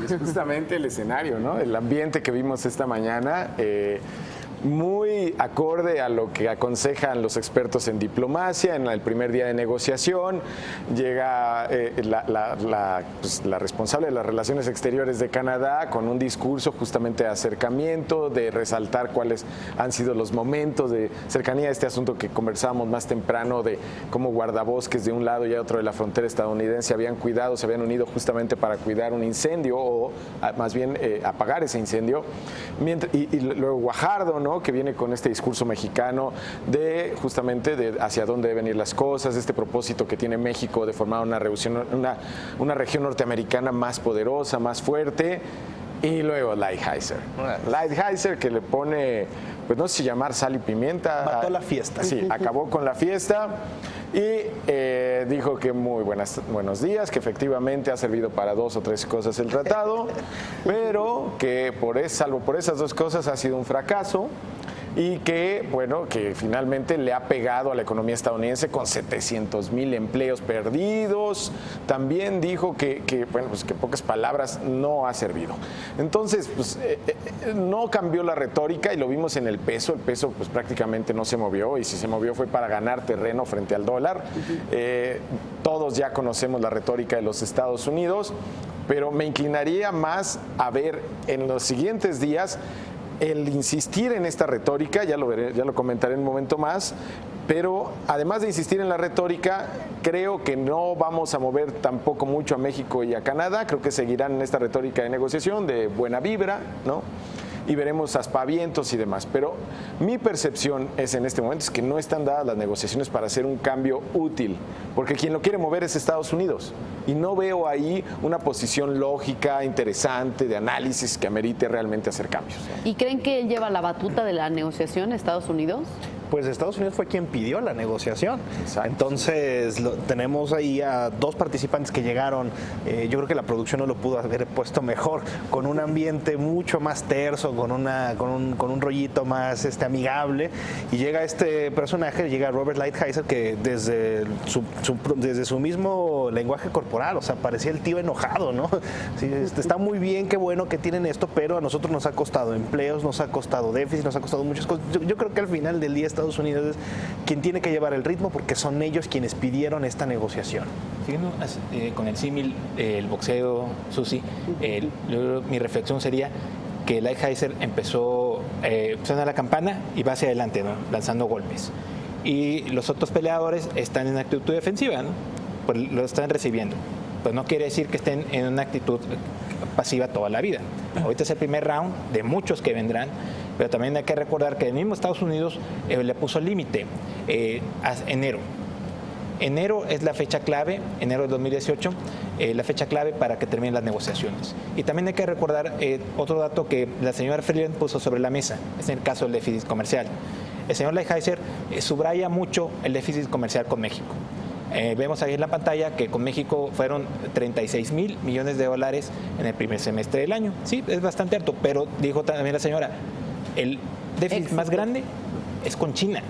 Es justamente el escenario, ¿no? El ambiente que vimos esta mañana, muy acorde a lo que aconsejan los expertos en diplomacia. En el primer día de negociación llega la responsable de las relaciones exteriores de Canadá con un discurso justamente de acercamiento, de resaltar cuáles han sido los momentos de cercanía a este asunto que conversábamos más temprano, de cómo guardabosques de un lado y otro de la frontera estadounidense se habían unido justamente para cuidar un incendio o más bien apagar ese incendio. Y luego Guajardo, ¿no?, que viene con este discurso mexicano de justamente de hacia dónde deben ir las cosas, este propósito que tiene México de formar una región norteamericana más poderosa, más fuerte. Y luego Lighthizer, que le pone, pues no sé si llamar sal y pimienta. Mató la fiesta. Sí, acabó con la fiesta y dijo que muy buenos días, que efectivamente ha servido para 2 o 3 cosas el tratado, pero que salvo por esas 2 cosas ha sido un fracaso. Y que, bueno, que finalmente le ha pegado a la economía estadounidense con 700,000 empleos perdidos. También dijo que en pocas palabras no ha servido. Entonces, pues no cambió la retórica y lo vimos en el peso. El peso pues prácticamente no se movió y si se movió fue para ganar terreno frente al dólar. Todos ya conocemos la retórica de los Estados Unidos, pero me inclinaría más a ver en los siguientes días el insistir en esta retórica, ya lo comentaré en un momento más, pero además de insistir en la retórica, creo que no vamos a mover tampoco mucho a México y a Canadá, creo que seguirán en esta retórica de negociación, de buena vibra, ¿no? Y veremos aspavientos y demás. Pero mi percepción es en este momento es que no están dadas las negociaciones para hacer un cambio útil, porque quien lo quiere mover es Estados Unidos. Y no veo ahí una posición lógica, interesante, de análisis que amerite realmente hacer cambios. ¿Y creen que él lleva la batuta de la negociación, Estados Unidos? Pues Estados Unidos fue quien pidió la negociación. Exacto. Entonces tenemos ahí a 2 participantes que llegaron. Yo creo que la producción no lo pudo haber puesto mejor, con un ambiente mucho más terso, con un rollito más amigable. Y llega este personaje, llega Robert Lighthizer, que desde su mismo lenguaje corporal, o sea, parecía el tío enojado, ¿no? Sí, está muy bien, qué bueno que tienen esto, pero a nosotros nos ha costado empleos, nos ha costado déficit, nos ha costado muchas cosas. Yo creo que al final del día Estados Unidos es quien tiene que llevar el ritmo porque son ellos quienes pidieron esta negociación. Siguiendo con el símil, el boxeo, Susi, mi reflexión sería que Lighthizer empezó suena la campana y va hacia adelante, ¿no?, lanzando golpes. Y los otros peleadores están en actitud defensiva, ¿no?, pues lo están recibiendo. Pues no quiere decir que estén en una actitud pasiva toda la vida. Ahorita es el primer round de muchos que vendrán, pero también hay que recordar que el mismo Estados Unidos le puso límite a enero. Enero es la fecha clave, enero de 2018, la fecha clave para que terminen las negociaciones. Y también hay que recordar otro dato que la señora Freeland puso sobre la mesa, es en el caso del déficit comercial. El señor Lighthizer subraya mucho el déficit comercial con México. Vemos ahí en la pantalla que con México fueron 36,000 millones de dólares en el primer semestre del año. Sí, es bastante alto, pero dijo también la señora, el déficit más grande es con China.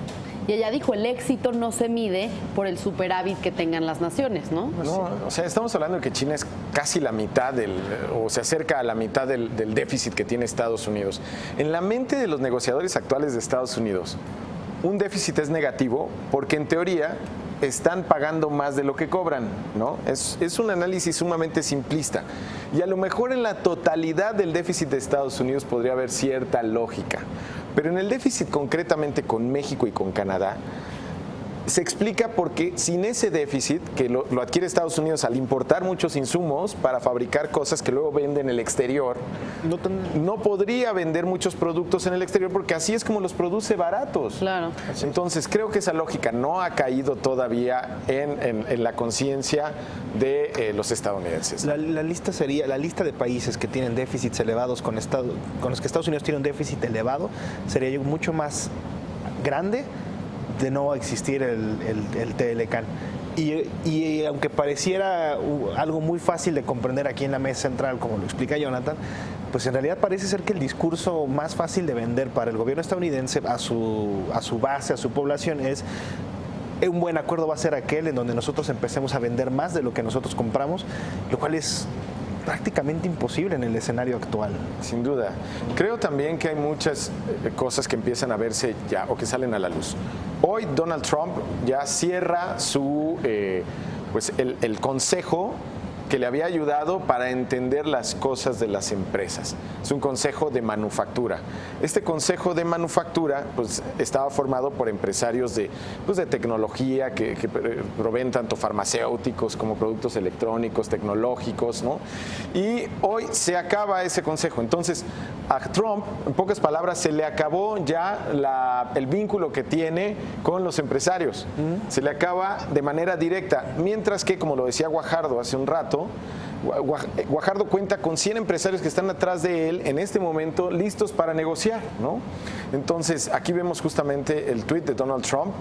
Y ella dijo, el éxito no se mide por el superávit que tengan las naciones, ¿no? No, o sea, estamos hablando de que China es casi la mitad o se acerca a la mitad del déficit que tiene Estados Unidos. En la mente de los negociadores actuales de Estados Unidos, un déficit es negativo porque en teoría están pagando más de lo que cobran, ¿no? Es un análisis sumamente simplista. Y a lo mejor en la totalidad del déficit de Estados Unidos podría haber cierta lógica. Pero en el déficit concretamente con México y con Canadá, se explica porque sin ese déficit, que lo adquiere Estados Unidos al importar muchos insumos para fabricar cosas que luego vende en el exterior, no podría vender muchos productos en el exterior porque así es como los produce baratos. Claro. Entonces creo que esa lógica no ha caído todavía en la conciencia de los estadounidenses. La lista sería, la lista de países que tienen déficits elevados con los que Estados Unidos tiene un déficit elevado, sería mucho más grande de no existir el TLCAN. Y aunque pareciera algo muy fácil de comprender aquí en la mesa central, como lo explica Jonathan, pues en realidad parece ser que el discurso más fácil de vender para el gobierno estadounidense a su base, a su población, es un buen acuerdo va a ser aquel en donde nosotros empecemos a vender más de lo que nosotros compramos, lo cual es prácticamente imposible en el escenario actual. Sin duda. Creo también que hay muchas cosas que empiezan a verse ya o que salen a la luz. Hoy Donald Trump ya cierra su, pues el consejo que le había ayudado para entender las cosas de las empresas. Es un consejo de manufactura. Este consejo de manufactura pues, estaba formado por empresarios de tecnología que proveen tanto farmacéuticos como productos electrónicos, tecnológicos, ¿no? Y hoy se acaba ese consejo. Entonces, a Trump, en pocas palabras, se le acabó ya el vínculo que tiene con los empresarios. Se le acaba de manera directa. Mientras que, como lo decía Guajardo hace un rato, Guajardo cuenta con 100 empresarios que están atrás de él en este momento listos para negociar, ¿no? Entonces, aquí vemos justamente el tuit de Donald Trump,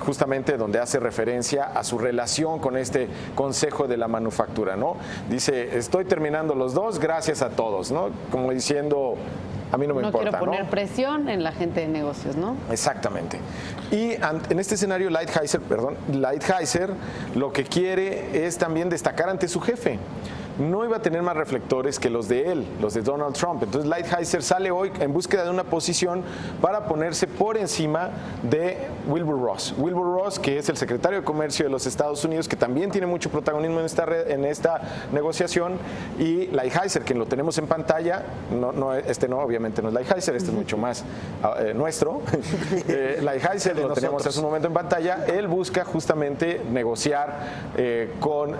justamente donde hace referencia a su relación con este Consejo de la Manufactura, ¿no? Dice, estoy terminando los dos, gracias a todos, ¿no? Como diciendo, a mí no me importa, quiero poner presión en la gente de negocios, ¿no? Exactamente. Y en este escenario, Lighthizer lo que quiere es también destacar ante su jefe. No iba a tener más reflectores que los de él, los de Donald Trump. Entonces Lighthizer sale hoy en búsqueda de una posición para ponerse por encima de Wilbur Ross. Wilbur Ross, que es el secretario de Comercio de los Estados Unidos, que también tiene mucho protagonismo en esta negociación. Y Lighthizer, que lo tenemos en pantalla, obviamente no es Lighthizer, este es mucho más nuestro. Lighthizer lo tenemos hace un momento en pantalla. Él busca justamente negociar con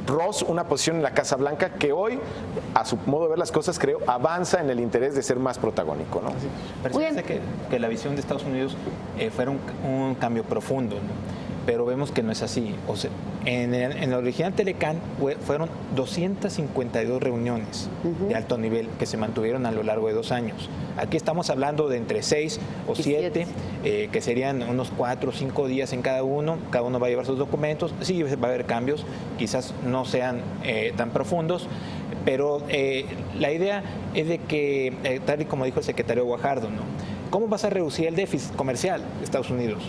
Ross una posición en la Casa Blanca que hoy, a su modo de ver las cosas, creo, avanza en el interés de ser más protagónico, ¿no? Parece que la visión de Estados Unidos fuera un cambio profundo, ¿no? Pero vemos que no es así. O sea, en el original Telecán fueron 252 reuniones de alto nivel que se mantuvieron a lo largo de 2 años. Aquí estamos hablando de entre 6 o 7, que serían unos 4 o 5 días en cada uno va a llevar sus documentos, sí va a haber cambios, quizás no sean tan profundos, pero la idea es de que, tal y como dijo el secretario Guajardo, ¿no? ¿Cómo vas a reducir el déficit comercial de Estados Unidos?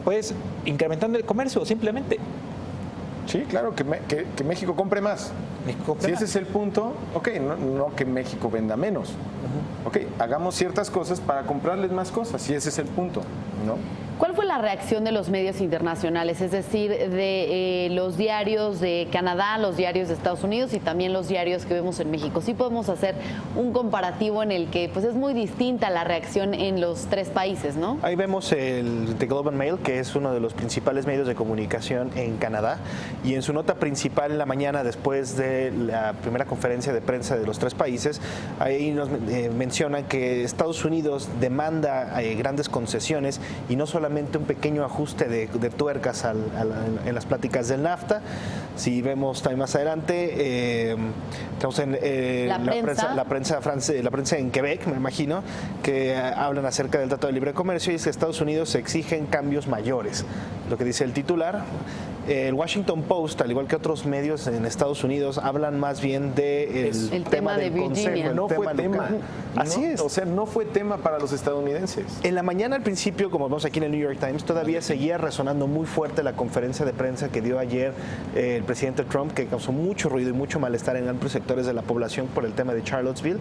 Pues incrementando el comercio, simplemente. Sí, claro, que México compre más. Si ese es el punto, ok, no que México venda menos. Ok, hagamos ciertas cosas para comprarles más cosas, si ese es el punto, ¿no? ¿Cuál fue la reacción de los medios internacionales? Es decir, de los diarios de Canadá, los diarios de Estados Unidos y también los diarios que vemos en México. Sí podemos hacer un comparativo en el que pues es muy distinta la reacción en los 3 países, ¿no? Ahí vemos el The Globe and Mail, que es uno de los principales medios de comunicación en Canadá, y en su nota principal en la mañana, después de la primera conferencia de prensa de los 3 países, ahí nos mencionan que Estados Unidos demanda grandes concesiones y no solamente un pequeño ajuste de tuercas en las pláticas del NAFTA. Si vemos también más adelante, tenemos la prensa en Quebec, me imagino, que hablan acerca del Tratado de Libre Comercio, y es que Estados Unidos exigen cambios mayores. Lo que dice el titular. El Washington Post, al igual que otros medios en Estados Unidos, hablan más bien del tema de del Virginia. consejo. No fue tema. Así es. O sea, no fue tema para los estadounidenses. En la mañana, al principio, como vemos aquí en el New York Times, todavía seguía resonando muy fuerte la conferencia de prensa que dio ayer el presidente Trump, que causó mucho ruido y mucho malestar en amplios sectores de la población por el tema de Charlottesville.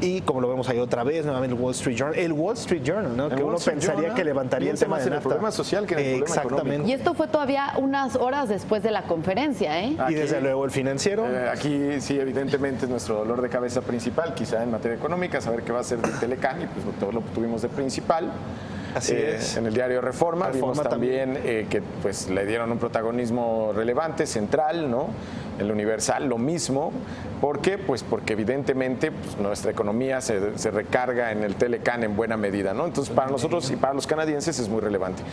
Y como lo vemos ahí otra vez, nuevamente el Wall Street Journal, ¿no? Que uno pensaría que levantaría el tema de NAFTA. El problema social que el problema económico. Y esto fue todavía unas horas después de la conferencia, ¿eh? Y desde luego el Financiero. Aquí sí, evidentemente es nuestro dolor de cabeza principal, quizá en materia económica, saber qué va a hacer de Telecán, y pues todo lo tuvimos de principal. Así es. En el diario Reforma vimos también que pues le dieron un protagonismo relevante, central, ¿no? El Universal lo mismo. ¿Por qué? Pues porque evidentemente pues, nuestra economía se recarga en el Telecán en buena medida, ¿no? Entonces para nosotros y para los canadienses es muy relevante.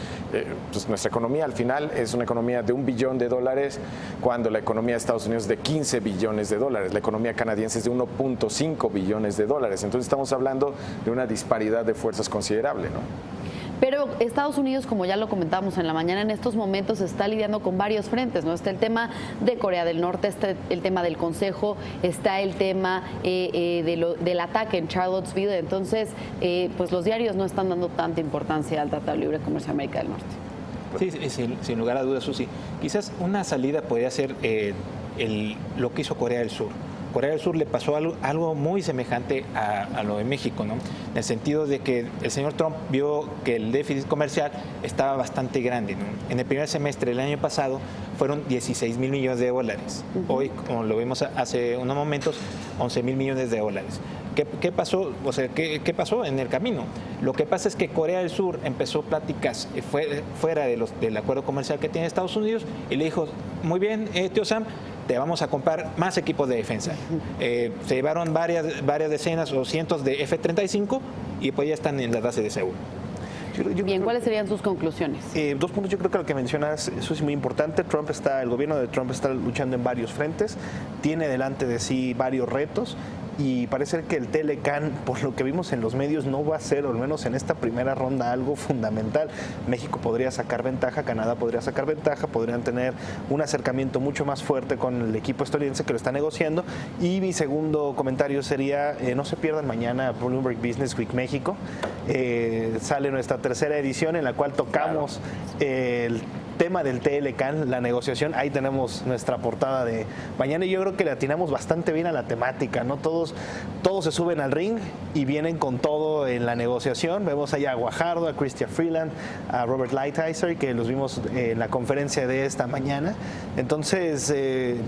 Pues nuestra economía al final es una economía de $1 billón, cuando la economía de Estados Unidos es de $15 billones. La economía canadiense es de $1.5 billones. Entonces estamos hablando de una disparidad de fuerzas considerable, ¿no? Pero Estados Unidos, como ya lo comentábamos en la mañana, en estos momentos está lidiando con varios frentes, ¿no? Está el tema de Corea del Norte, está el tema del Consejo, está el tema del ataque en Charlottesville. Entonces, pues los diarios no están dando tanta importancia al Tratado de Libre Comercio de América del Norte. Sí, sin lugar a dudas, Susi. Quizás una salida podría ser lo que hizo Corea del Sur. Corea del Sur le pasó algo muy semejante a lo de México, ¿no? En el sentido de que el señor Trump vio que el déficit comercial estaba bastante grande, ¿no? En el primer semestre del año pasado fueron 16,000 millones de dólares. Hoy, como lo vimos hace unos momentos, 11,000 millones de dólares. ¿Qué pasó? O sea, ¿qué pasó en el camino? Lo que pasa es que Corea del Sur empezó pláticas fuera del acuerdo comercial que tiene Estados Unidos y le dijo, muy bien, tío Sam, te vamos a comprar más equipos de defensa. Se llevaron varias decenas o cientos de F-35 y pues ya están en la base de Seúl. Bien, ¿cuáles serían sus conclusiones? 2 puntos, yo creo que lo que mencionas, eso es muy importante. El gobierno de Trump está luchando en varios frentes, tiene delante de sí varios retos y parece que el Telecan, por lo que vimos en los medios, no va a ser, o al menos en esta primera ronda, algo fundamental. México podría sacar ventaja, Canadá podría sacar ventaja, podrían tener un acercamiento mucho más fuerte con el equipo estadounidense que lo está negociando. Y mi segundo comentario sería, no se pierdan mañana Bloomberg Business Week México. Sale nuestra tercera edición en la cual tocamos el tema del Telecan, la negociación. Ahí tenemos nuestra portada de mañana y yo creo que le atinamos bastante bien a la temática, ¿no? Todos se suben al ring y vienen con todo en la negociación. Vemos allá a Guajardo, a Chrystia Freeland, a Robert Lighthizer, que los vimos en la conferencia de esta mañana. Entonces,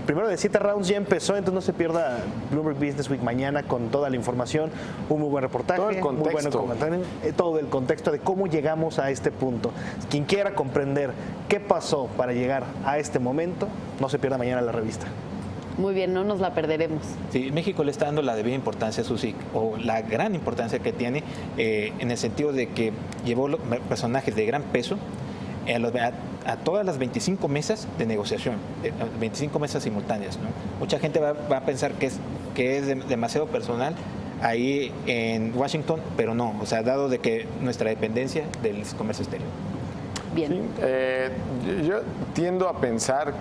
primero de 7 rounds ya empezó, entonces no se pierda Bloomberg Business Week mañana con toda la información, un muy buen reportaje, todo el contexto, muy buen comentario, todo el contexto de cómo llegamos a este punto. Quien quiera comprender qué pasó para llegar a este momento, no se pierda mañana la revista. Muy bien, no nos la perderemos. Sí, México le está dando la debida importancia a Susi, o la gran importancia que tiene, en el sentido de que llevó personajes de gran peso a todas las 25 mesas de negociación, 25 mesas simultáneas, ¿no? Mucha gente va a pensar que es demasiado personal ahí en Washington, pero no, o sea, dado de que nuestra dependencia del comercio exterior. Bien. Sí, yo tiendo a pensar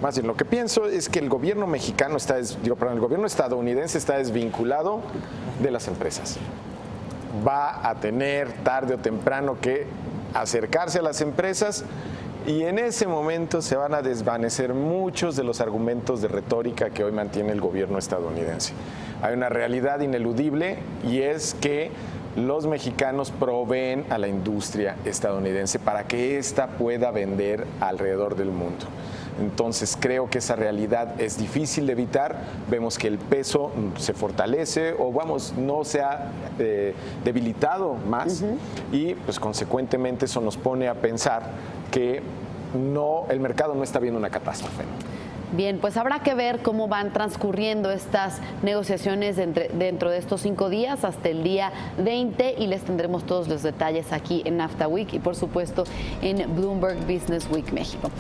más bien lo que pienso es que el gobierno mexicano el gobierno estadounidense está desvinculado de las empresas. Va a tener tarde o temprano que acercarse a las empresas y en ese momento se van a desvanecer muchos de los argumentos de retórica que hoy mantiene el gobierno estadounidense. Hay una realidad ineludible y es que los mexicanos proveen a la industria estadounidense para que ésta pueda vender alrededor del mundo. Entonces creo que esa realidad es difícil de evitar. Vemos que el peso se fortalece o no se ha debilitado más y pues consecuentemente eso nos pone a pensar que el mercado no está viendo una catástrofe. Bien, pues habrá que ver cómo van transcurriendo estas negociaciones dentro de estos 5 días hasta el día 20 y les tendremos todos los detalles aquí en NAFTA Week y por supuesto en Bloomberg Business Week México.